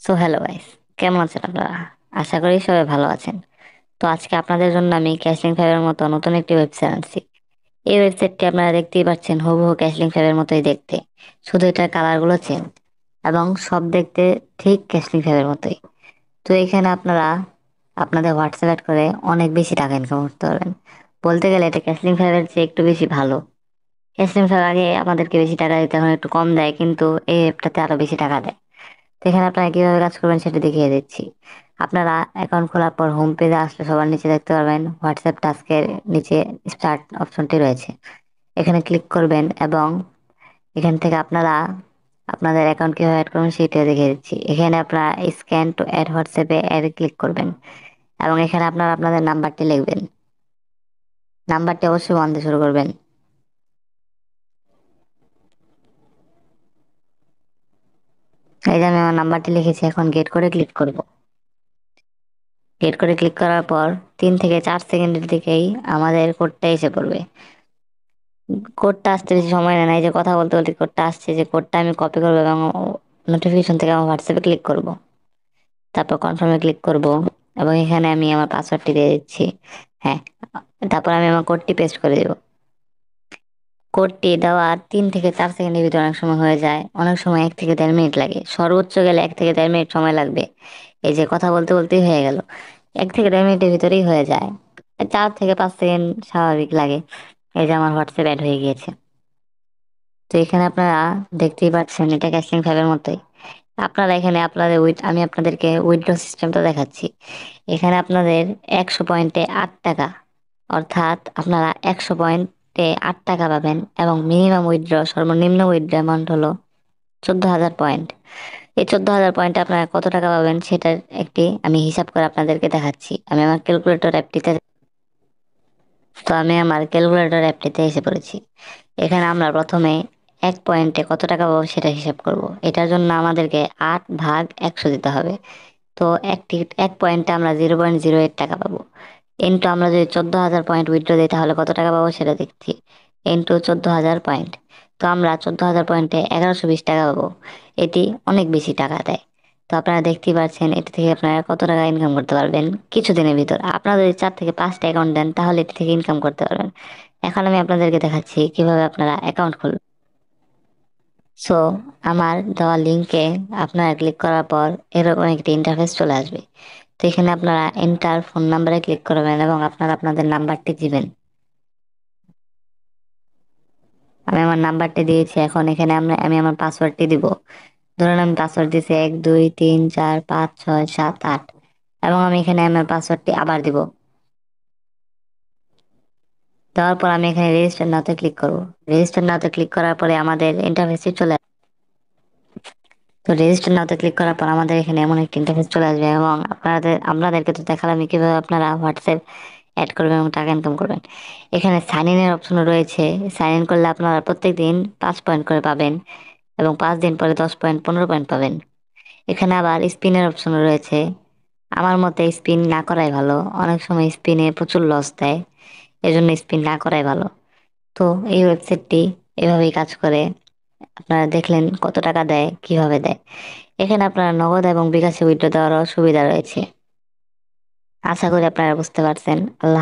So hello guys, কেমন আছেন আপনারা? আশা করি সবাই ভালো আছেন। তো আজকে আপনাদের জন্য আমি ক্যাশলিং ফাইভের মতো নতুন একটি ওয়েবসাইট আনছি। এই ওয়েবসাইটটি আপনারা দেখতেই পাচ্ছেন, হুবহু ক্যাশলিং ফাইভের মতোই দেখতে, শুধু এটার কালারগুলো চেঞ্জ এবং সব দেখতে ঠিক ক্যাশলিং ফাইভের মতোই। তো এখানে আপনারা আপনাদের হোয়াটসঅ্যাপ অ্যাড করে অনেক বেশি টাকা ইনকাম করতে পারবেন। বলতে গেলে এটা ক্যাশলিং ফাইভের চেয়ে একটু বেশি ভালো। ক্যাশলিং ফাইভ আগে আমাদেরকে বেশি টাকা দিতে, এখন একটু কম দেয়, কিন্তু এই অ্যাপটাতে আরো বেশি টাকা দেয়। তো এখানে আপনারা কিভাবে কাজ করবেন সেটা দেখিয়ে দিচ্ছি। আপনারা অ্যাকাউন্ট খোলার পর হোম পেজে আসলে সবার নিচে দেখতে পারবেন হোয়াটসঅ্যাপ টাস্কের নিচে স্টার্ট অপশনটি রয়েছে। এখানে ক্লিক করবেন এবং এখান থেকে আপনারা আপনাদের অ্যাকাউন্ট কিভাবে অ্যাড করবেন সেটা দেখিয়ে দিচ্ছি। এখানে আপনারা স্ক্যান টু অ্যাড হোয়াটসঅ্যাপে অ্যাড ক্লিক করবেন এবং এখানে আপনারা আপনাদের নাম্বারটি লিখবেন। নাম্বারটি অবশ্যই ওয়ান দিয়ে শুরু করবেন। এই যে আমি আমার নাম্বারটি লিখেছি, এখন গেট করে ক্লিক করব। গেট করে ক্লিক করার পর 3 থেকে 4 সেকেন্ডের দিকেই আমাদের কোডটা এসে পড়বে। কোডটা আসতে বেশি সময় নেয় না, এই যে কথা বলতে বলতে কোডটা আসছে, যে কোডটা আমি কপি করবো এবং নোটিফিকেশন থেকে আমার হোয়াটসঅ্যাপে ক্লিক করব। তারপর কনফার্মে ক্লিক করব এবং এখানে আমি আমার পাসওয়ার্ডটি দিয়ে দিচ্ছি। হ্যাঁ, তারপর আমি আমার কোডটি পেস্ট করে দেব। কোডটি দেওয়ার 3 থেকে 4 সেকেন্ডের ভিতরে অনেক সময় হয়ে যায়, অনেক সময় 1 থেকে 1.5 মিনিট লাগে, সর্বোচ্চ গেলে 1 থেকে 1.5 মিনিট সময় লাগবে। এই যে কথা বলতে বলতেই হয়ে গেল, 1 থেকে 1.5 মিনিটের ভিতরেই হয়ে যায়। 4 থেকে 5 সেকেন্ড স্বাভাবিক লাগে। এই যে আমার হোয়াটসঅ্যাপ অ্যাড হয়ে গিয়েছে। তো এখানে আপনারা দেখতেই পাচ্ছেন এটা ক্যাশলিং ফাইভের মতোই। আপনারা এখানে আপনাদের আমি আপনাদেরকে উইথড্র সিস্টেমটা দেখাচ্ছি। এখানে আপনাদের 100 পয়েন্টে 8 টাকা, অর্থাৎ আপনারা 100 পয়েন্টে 8 টাকা পাবেন এবং মিনিমাম উইথড্র, সর্বনিম্ন উইথড্র অ্যামাউন্ট হলো 14,000 পয়েন্ট। এই 14,000 পয়েন্টে আপনারা কত টাকা পাবেন সেটার একটি আমি হিসাব করে আপনাদেরকে দেখাচ্ছি। আমি আমার ক্যালকুলেটর অ্যাপটিতে, তো আমি আমার ক্যালকুলেটর অ্যাপটিতে এসে পড়েছি। এখানে আমরা প্রথমে 1 পয়েন্টে কত টাকা পাবো সেটা হিসাব করব। এটার জন্য আমাদেরকে 8 ভাগ 100 দিতে হবে। তো 1 পয়েন্টে আমরা 0.08 টাকা পাবো। ইন্টু আমরা যদি 14,000 পয়েন্ট উইথড্র দিই তাহলে কত টাকা পাবো সেটা দেখছি। ইন্টু 14,000 পয়েন্ট, তো আমরা 14,000 পয়েন্টে 1,120 টাকা পাবো। এটি অনেক বেশি টাকা দেয়। তো আপনারা দেখতেই পাচ্ছেন এটি থেকে আপনারা কত টাকা ইনকাম করতে পারবেন কিছুদিনের ভিতর। আপনারা যদি 4 থেকে 5টা অ্যাকাউন্ট দেন তাহলে এটি থেকে ইনকাম করতে পারবেন। এখন আমি আপনাদেরকে দেখাচ্ছি কিভাবে আপনারা অ্যাকাউন্ট খুলবেন। সো আমার দেওয়া লিঙ্কে আপনারা ক্লিক করার পর এরকম একটি ইন্টারফেস চলে আসবে। তো এখানে আপনারা এন্টার ফোন নাম্বারে ক্লিক করবেন এবং আপনারা আপনাদের নাম্বারটি দিবেন। আমি আমার নাম্বারটি দিয়েছি, এখন এখানে আমি আমার পাসওয়ার্ডটি দিব। ধরুন আমি পাসওয়ার্ড দিয়েছি 1 2 3 4 5 6 7 8, এবং আমি এখানে আমার পাসওয়ার্ডটি আবার দিব। দেওয়ার পর আমি এখানে রেজিস্টার নাওতে ক্লিক করব। রেজিস্টার নাওতে ক্লিক করার পরে আমাদের ইন্টারফেসে চলে আসবে। তো রেজিস্টার নাওতে ক্লিক করার পর আমাদের এখানে এমন একটি ইন্টারফেস চলে আসবে এবং আপনাদেরকে তো দেখালাম কিভাবে আপনারা হোয়াটসঅ্যাপ অ্যাড করবেন এবং টাকা ইনকাম করবেন। এখানে সাইন ইনের অপশন রয়েছে। সাইন ইন করলে আপনারা প্রত্যেক দিন 5 পয়েন্ট করে পাবেন এবং 5 দিন পরে 10 পয়েন্ট 15 পয়েন্ট পাবেন। এখানে আবার স্পিনের অপশন রয়েছে। আমার মতে স্পিন না করাই ভালো, অনেক সময় স্পিনে প্রচুর লস দেয়, এজন্য স্পিন না করাই ভালো। তো এই ওয়েবসাইটটি এভাবেই কাজ করে। আপনারা দেখলেন কত টাকা দেয়, কিভাবে দেয়। এখানে আপনারা নগদ এবং বিকাশে উইথড্র দেওয়ারও সুবিধা রয়েছে। আশা করি আপনারা বুঝতে পারছেন। আল্লাহ হাফেজ।